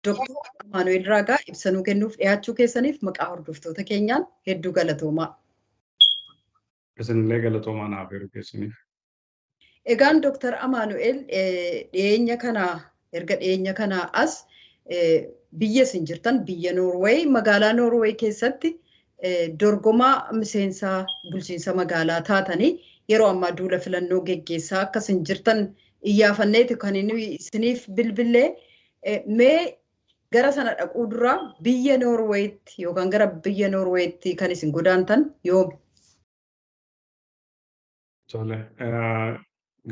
Dr. Amaanu'eel Raagaa ibsanuu kennuuf dhiyaachuu keessaniif maqaa hordoftoota keenyaan hedduu galatoomaa. Isinillee galatoomaa naaf yeroo keessaniif. Egaan Dr. Amaanu'eel erga dhiyeenya kanaa as biyya isin jirtan biyya Noorweey magaalaa Noorweey keessatti dorgomaa miseensaa bulchiinsa magaalaa taatanii yeroo ammaa duula filannoo geggeessaa akka isin jirtan iyyaafanneeti kan inni isiniif bilbilee mee gara sana dhaquu dura biyya Noorweetti yookaan gara biyya Noorweetti kan isin godaantan yoomi? Tole,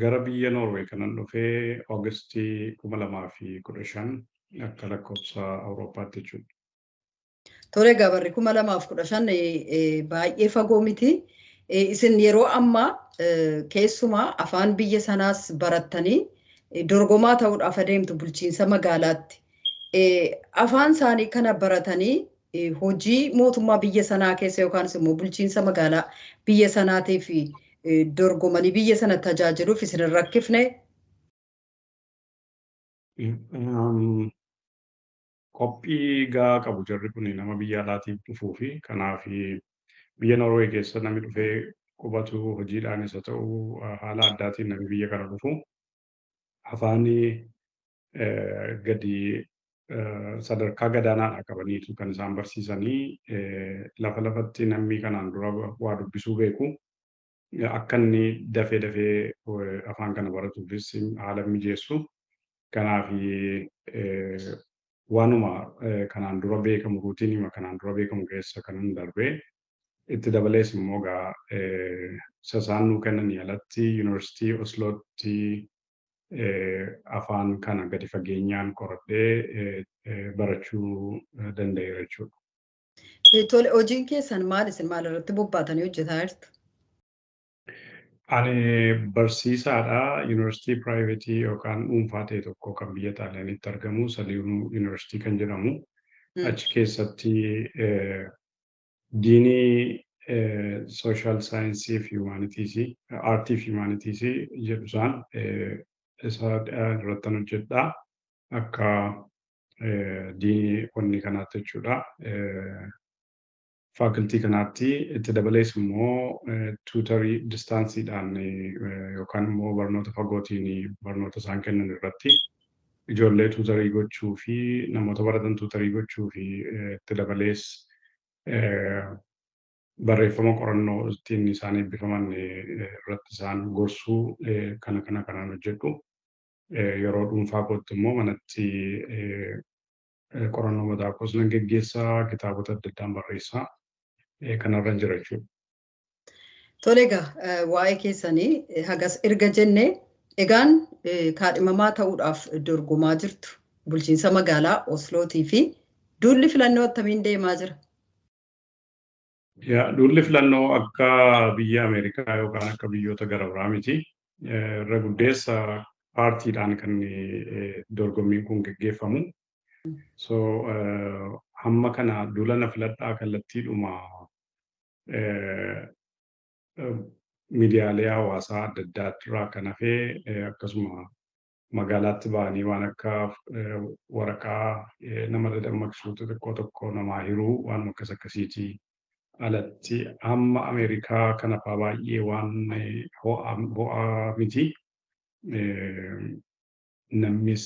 gara biyya Noorweey kanan dhufee Oogustii 2015 akka lakkoofsa Awurooppaatti jechuudha. Tole, gabarri 2015 baay'ee fagoo miti. Isin yeroo ammaa keessumaa afaan biyya sanaas barattanii dorgomaa ta'uudhaaf adeemtu bulchiinsa magaalaatti. Afaan isaanii kana baratanii hojii mootummaa biyya sanaa keessa yookaan immoo bulchiinsa magaalaa biyya sanaatiif dorgomanii biyya sana tajaajiluuf isin hin rakkifne? Qophii gaa qabu jarri kun nama biyya alaatiif dhufuu fi kanaaf biyya Noorweey keessa namni dhufee qubatu hojiidhaanis haa ta'u haala addaatiin namni biyya kana dhufu afaanii gadi sadarkaa gadaanaadha qabaniitu kan isaan barsiisanii lafa lafatti namni kanaan dura waa dubbisuu beeku akka inni dafee afaan kana baratuufis haala mijeessu. Kanaaf waanuma kanaan dura beekamu ruutiinima kanaan dura beekamu keessa kan darbee itti dabalees immoo gaa isaan nuu kennanii alatti yuunivarsiitii Oslootti afaan kana gadi fageenyaan qoradhee barachuu danda'eera jechuudha. Tole, hojiin keessan maal isin maal irratti bobbaatanii hojjetaa jirtu? Ani barsiisaadha. Yuunivarsiitii piraayiveetii yookaan dhuunfaa ta'e tokko kan biyya Xaaliyaanitti argamu Saliinuu Yuunivarsiitii kan jedhamu. Achi keessatti diinii sooshaal saayinsii fi hiimaanitiisii, aartii fi hiimaanitiisii jedhu isaan isa irratti hojjedha. Akka diinii wanni kanaatti jechuudha. Faakiltii kanaatti itti dabalees immoo tuutarii distaansiidhaan yookaan immoo barnoota fagootiin barnoota isaan kennan irratti ijoollee tuutarii gochuu fi namoota baratan tuutarii gochuu fi itti dabalees barreeffama qorannoo ittiin isaan eebbifaman irratti isaan gorsuu kanaan hojjedhu. Yeroo dhuunfaa kootti immoo manatti qorannoo mataa koos nan geggeessaa, kitaabota adda addaan barreessaa. Kanarra jira jechuudha. Tole, egaa waa'ee keessanii hagas erga jennee egaan kaadhimamaa ta'uudhaaf dorgomaa jirtu bulchiinsa magaalaa Oslootii fi duulli filannoo attamiin deemaa jira? Duulli filannoo akka biyya Ameerikaa yookaan akka biyyoota gara biraa miti. Irra guddeessa paartiidhaan kan dorgommiin kun geggeeffamu. Hamma kana duula na filadhaa kallattiidhuma miidiyaalee hawaasaa adda addaarraa kan hafee akkasuma magaalaatti ba'anii waan akka waraqaa nama dammaqsuu xixiqqoo tokko namaa hiruu waan akkas akkasiitii alatti hamma Ameerikaa kana fa'aa baay'ee waan ho'aa miti. Namnis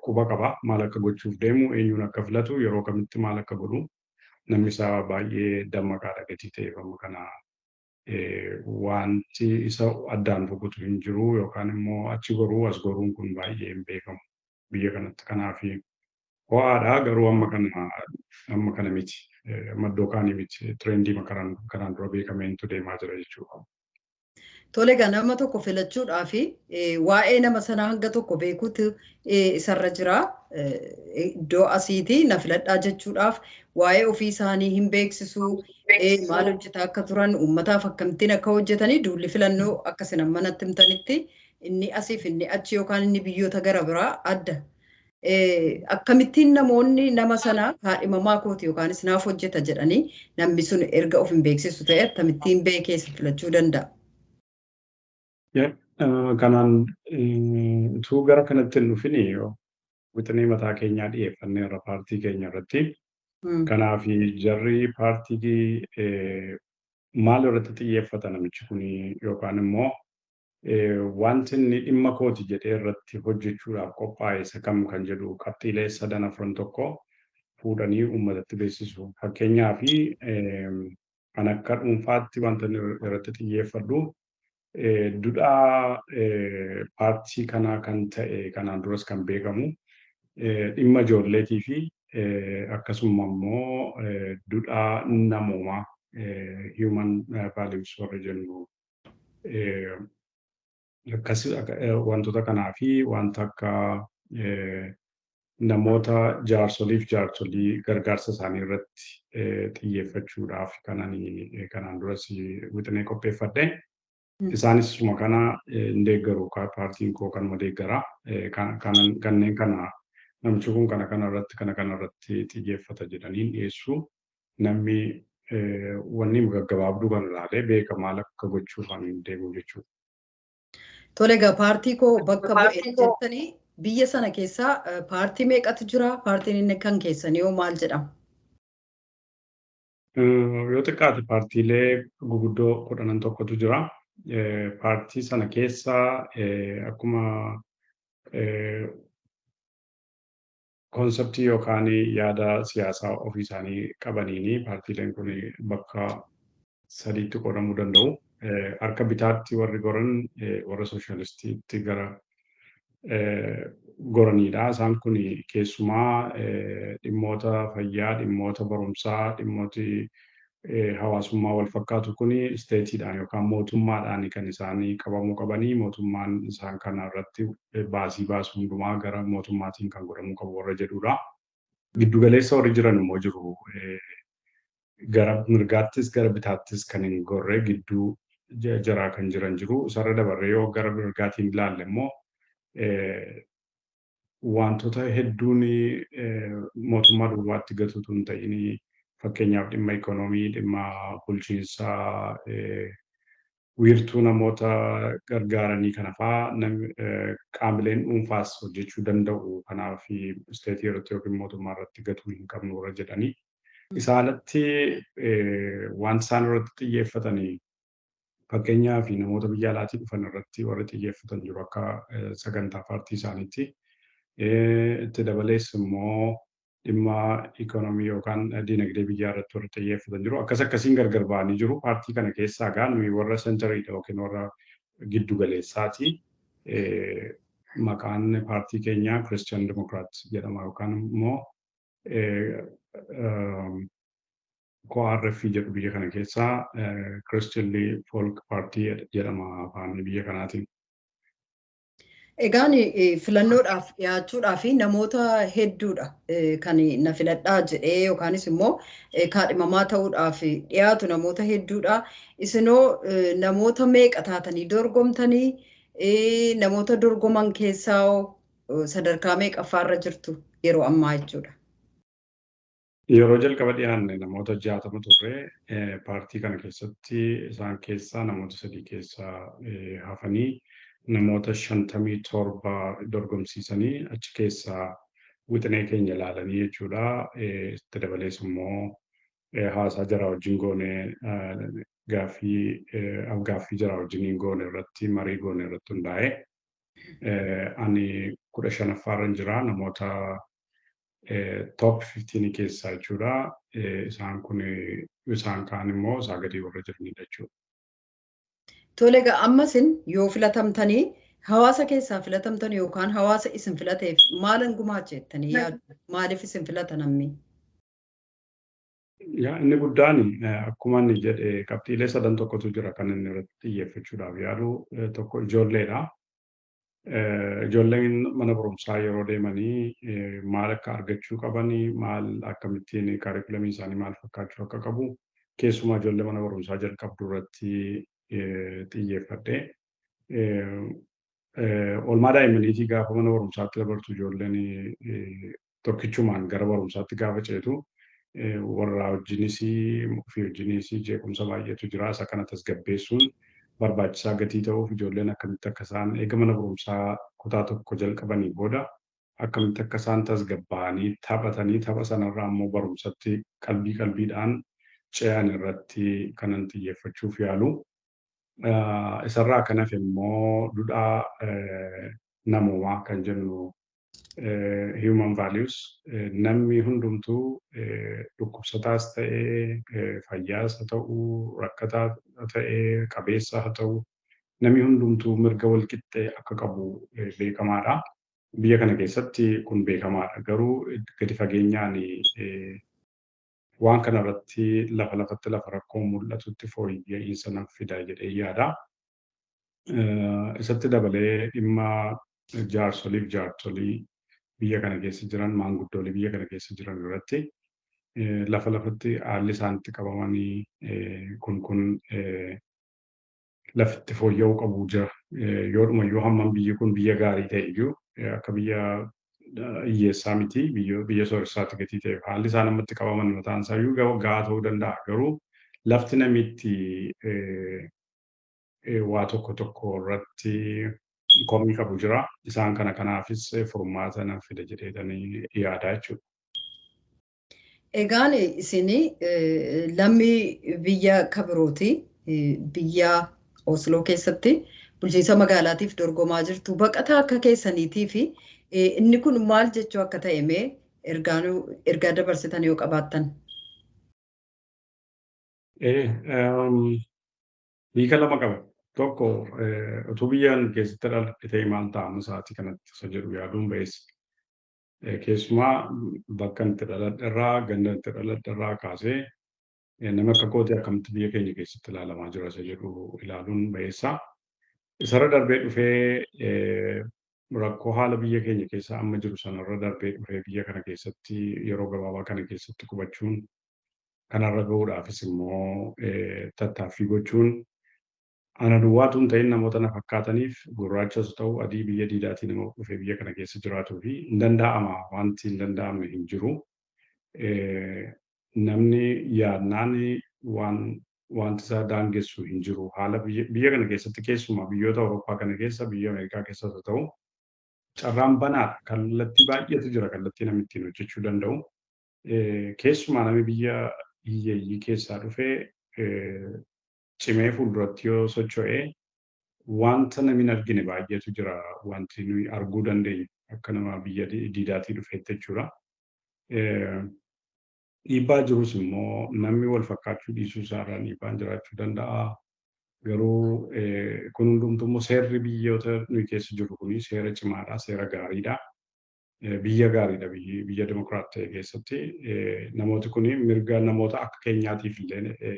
quba qaba maal akka gochuuf deemu eenyuun akka filatu yeroo kamitti maal akka godhu namni isaa baay'ee dammaqaadha gatii ta'eef amma kana wanti isa addaan boqotu hin jiru yookaan immoo achi goruu as goruun kun baay'ee hin beekamu biyya kanatti. Kanaaf ho'aadha garuu amma kana miti maddoo kaanii miti tireendii kanaan dura beekameentu deemaa jira jechuudha. Tole, egaa nama tokko filachuudhaaf waa'ee nama sanaa hanga tokko beekuutu isarra jira. Iddoo asiitii na filadhaa jechuudhaaf waa'ee ofii isaanii hin beeksisuu, maal hojjetaa akka turan, uummataaf akkamittiin akka hojjetanii duulli filannoo akkasiin amma natti himtanitti inni asiif inni achi yookaan inni biyyoota gara biraa adda. Akkamittiin namoonni nama sanaa kaadhimamaa kooti yookaanis naaf hojjeta jedhanii namni sun erga of hin beeksisu ta'e akkamittiin beekee si filachuu danda'a? Kanaan utuu gara kanatti hin dhufini wixinee mataa keenyaa dhiyeeffanneerra paartii keenya irratti. Mm. Kanaaf jarri paartii maal irratti xiyyeeffata namichi kun yookaan immoo wanti inni dhimma kooti jedhee irratti hojjechuudhaaf qophaa'e isa kam kan jedhu qabxiilee 3-4 tokko fuudhanii uummatatti beeksisu. Fakkeenyaaf kan akka dhuunfaatti wanta irratti xiyyeeffadhu duudhaa paartii kanaa kan ta'e kanaan duras kan beekamu dhimma ijoolleetii fi akkasuma immoo duudhaa namoomaa human values warra jennu wantoota kanaa fi wanta akka namoota jaarsoliif jaarsolii gargaarsa isaanii irratti xiyyeeffachuudhaaf kanaan duras wixinee qopheeffadhe. Isaanis suma kana hin deeggaru paartiin koo kanuma deeggara. Kanneen kana namichi kun kana irratti xiyyeeffata jedhanii dhiyeessu. Namni wanni gaggabaabduu kan ilaalee beeka maal akka gochuuf kan deemu jechuudha. Tole egaa paartii koo bakka bu'ee jettanii biyya sana keessaa paartii meeqatu jira? Paartiin inni kan keessanii hoo maal jedhama? Yoo xiqqaate paartiilee guguddoo 11tu jira. Paartii sana keessa akkuma konseptii yookaan yaada siyaasaa ofii isaanii qabaniini paartiileen kun bakka 3tti qoodamuu danda'u. Harka bitaatti warri goran warra sooshaalistiitti gara goranidha. Isaan kun keessumaa dhimmoota fayyaa, dhimmoota barumsaa, dhimmooti hawaasummaa wal fakkaatu kun isteetiidhaan yookaan mootummaadhaan kan isaanii qabamuu qabanii mootummaan isaan kana irratti baasii baasu hundumaa gara mootummaatiin kan godhamuu qabu warra jedhudha. Giddugaleessa warri jiran immoo jiru. Gara mirgaattis gara bitaattis kan hin gorre gidduu jaraa kan jiran jiru. Isarra dabarree yoo gara mirgaatiin ilaalle immoo wantoota hedduun mootummaa duwwaatti gatuutu hin ta'in fakkeenyaaf dhimma ikoonoomii, dhimma bulchiinsaa, wiirtuu namoota gargaaranii kana fa'aa qaamoleen dhuunfaas hojjechuu danda'u. Kanaaf isteetii irratti yookiin mootummaa irratti gatuu hin qabnu warra jedhanii. Isaalatti wanti isaan irratti xiyyeeffatanii fakkeenyaaf namoota biyya alaatii dhufan irratti warri xiyyeeffatan jiru akka sagantaa paartii isaaniitti. Itti dabalees immoo dhimma ikoonoomii yookaan dinagdee biyyaa irratti warri xiyyeeffatan jiru. Akkasiin gargar ba'anii jiru. Paartii kana keessaa nuyi warra sentariidha yookiin warra giddu galeessaati. Maqaan paartii keenyaa Christian Democrat jedhama yookaan immoo KRF jedhu biyya kana keessaa Christian Folk Party jedhama afaan biyya kanaatiin. Egaan filannoodhaaf dhiyaachuudhaaf namoota hedduudha kan na filadhaa jedhee yookaanis immoo kaadhimamaa ta'uudhaaf dhiyaatu namoota hedduudha. Isinoo namoota meeqa taatanii dorgomtanii namoota dorgoman keessaa sadarkaa meeqaffaarra jirtu yeroo ammaa jechuudha. Yeroo jalqaba dhiyaanne namoota 60 turre paartii kana keessatti isaan keessaa namoota 3 keessaa hafanii namoota 57 dorgomsiisanii achi keessaa wixinee keenya ilaalanii jechuudha. Itti dabalees immoo haasaa jaraa wajjin goone gaaffii jaraa wajjin goone irratti marii goone irratti hundaa'e ani 15ffaarra jira namoota top 15 keessaa jechuudha. Isaan kaan immoo isaa gadi warra jiranidha jechuudha. Tole egaa ammasin yoo filatamtanii hawaasa keessaa filatamtan yookaan hawaasa isin filateef maalan gumaachettanii yaaddu? Maaliif isin filatan ammi? Inni guddaan akkuma inni jedhe qabxiilee 3 jira kan inni irratti xiyyeeffachuudhaaf yaadu. Tokko ijoolleedha. Ijoolleen mana barumsaa yeroo deemanii maal akka argachuu qabanii, maal akkamittiin kaarikulamii isaanii maal fakkaachuu akka qabu keessumaa ijoollee mana barumsaa jalqabduu irratti xiyyeeffadhe. Oolmaa daa'immaniitii gaafa mana barumsaatti dabartu ijoolleen tokkichumaan gara barumsaatti gaafa ceetu warraa wajjinis ofii wajjinis jeequmsa baay'eetu jira. Isa kana tasgabbeessuun barbaachisaa gatii ta'uuf ijoolleen akkamitti akka isaan eega mana barumsaa kutaa tokko jalqabanii booda akkamitti akka isaan tasgabbaa'anii taphatanii tapha sanarraa immoo barumsatti qalbiidhaan ce'an irratti kanan xiyyeeffachuuf yaalu. Isarraa kan hafe immoo duudhaa namoomaa kan jennu human values namni hundumtuu dhukkubsataas ta'ee fayyaas haa ta'uu rakkataa ta'ee qabeessa haa ta'uu namni hundumtuu mirga walqixxee akka qabu beekamaadha. Biyya kana keessatti kun beekamaadha. Garuu gadi fageenyaan waan kana irratti lafatti lafa rakkoon mul'atutti fooyya'insa nan fida jedhee yaada. Isatti dabalee dhimma jaarsoliif jaartolii biyya kana keessa jiran maanguddoolii biyya kana keessa jiran irratti lafatti haalli isaan itti qabamanii kun lafitti fooyya'uu qabu jira. Yoodhumayyuu hammam biyyi kun biyya gaarii ta'e iyyuu akka biyya hiyyeessaa miti biyya sooressaatti gatii ta'e haalli isaan ammatti qabaman mataan isaa iyyuu gahaa ta'uu danda'a. Garuu lafti namitti waa tokko irratti komii qabu jira. Isaan kanaafis furmaata nan fida jedheetanii yaada jechuudha. Egaan isin lammii biyya kabirooti biyya Osloo keessatti bulchiinsa magaalaatiif dorgomaa jirtu baqataa akka keessaniitii fi inni kun maal jechuu akka ta'e mee ergaa dabarsitan yoo qabaattan. Hiika lama qaba. Tokko utuu biyyaan keessatti dhaladhe ta'e maal ta'ama isaatii kanatti isa jedhu yaaduun ba'eessa. Keessumaa bakka itti dhaladherraa ganda itti dhaladherraa kaasee nama akka kootii akkamitti biyya keenya keessatti ilaalamaa jira isa jedhu ilaaluun ba'eessa. Isarra darbee dhufee rakkoo haala biyya keenya keessa amma jiru sanarra darbee dhufee biyya kana keessatti yeroo gabaabaa kana keessatti qubachuun kanarra gahuudhaafis immoo tattaaffii gochuun ana duwwaatu hin ta'in namoota na fakkaataniif gurraachas ta'u adii biyya diidaatii nama dhufee biyya kana keessa jiraatuu fi hin danda'ama wanti hin danda'amne hin jiru. Namni yaadnaan wanti isaa daangessu hin jiru. Haala biyya kana keessatti keessumaa biyyoota Awurooppaa kana keessa biyya Ameerikaa keessas haa ta'u carraan banaadha. Kallattii baay'eetu jira kallattii namni ittiin hojjechuu danda'u. Keessumaa namni biyya hiyyeeyyii keessaa dhufee cimee fuulduratti yoo socho'ee wanta namni hin argine baay'eetu jira wanti nuyi arguu dandeenyu akka nama biyya diidaatii dhufeetti jechuudha. Dhiibbaa jirus immoo namni wal fakkaachuu dhiisuu isaarraan dhiibbaan jiraachuu danda'a. Garuu kun hundumtuu immoo seerri biyyoota nuyi keessa jirru kuni seera cimaadha, seera gaariidha. Biyya gaariidha biyya dimokiraatawaa ta'e keessatti namooti kuni mirga namoota akka keenyaatiif illee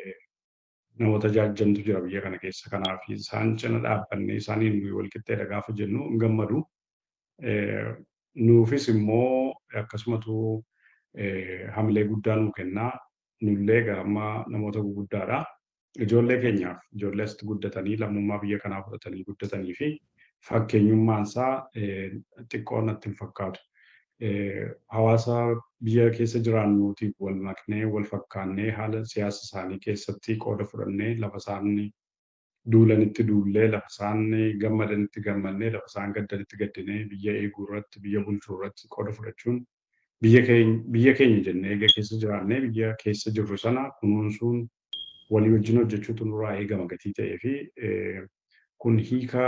namoota jaajjantu jira biyya kana keessa. Kanaaf isaan cina dhaabbannee isaaniin nuyi walqixxeedha gaafa jennu hin gammadu. Nuufis immoo akkasumatu hamilee guddaa nuu kennaa. Nullee gaamma namoota guguddaadha. Ijoollee keenyaaf ijoollee asitti guddatanii lammummaa biyya kanaa fudhatanii guddatanii fi fakkeenyummaan isaa xiqqoo natti hin fakkaatu. Hawaasa biyya keessa jiraannuutiif wal maknee wal fakkaannee haala siyaasa isaanii keessatti qooda fudhannee lafa isaanii duulanitti duullee lafa isaanii gammadanitti gammannee lafa isaan gaddanitti gaddinee biyya eeguu irratti biyya bulchuu irratti qooda fudhachuun biyya keenya jennee eega keessa jiraannee biyya keessa jirru sana kunuunsuun walii wajjin hojjechuutu nurraa eegama gatii ta'ee fi kun hiika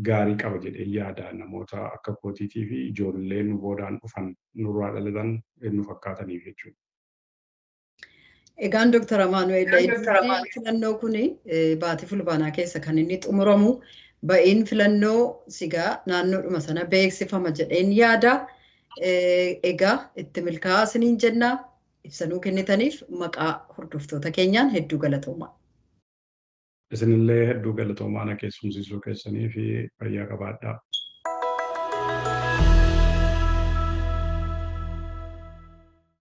gaarii qaba jedhee yaada namoota akka kootiitii fi ijoollee nu boodaan dhufan nurraa dhalatan nu fakkaataniif jechuudha. Egaan Dr. Amaanu'eel filannoo kun baatii fulbaanaa keessa kan inni xumuramu ba'iin filannoo sigaa naannoodhuma sana beeksifama jedheen yaada. Egaa itti milkaa'aa isiniin jennaa ibsanuu kennitaniif maqaa hordoftoota keenyaan hedduu galatoomaa. Isinillee hedduu galatoomaa na keessumsiisuu keessanii fi fayyaa qabaadhaa.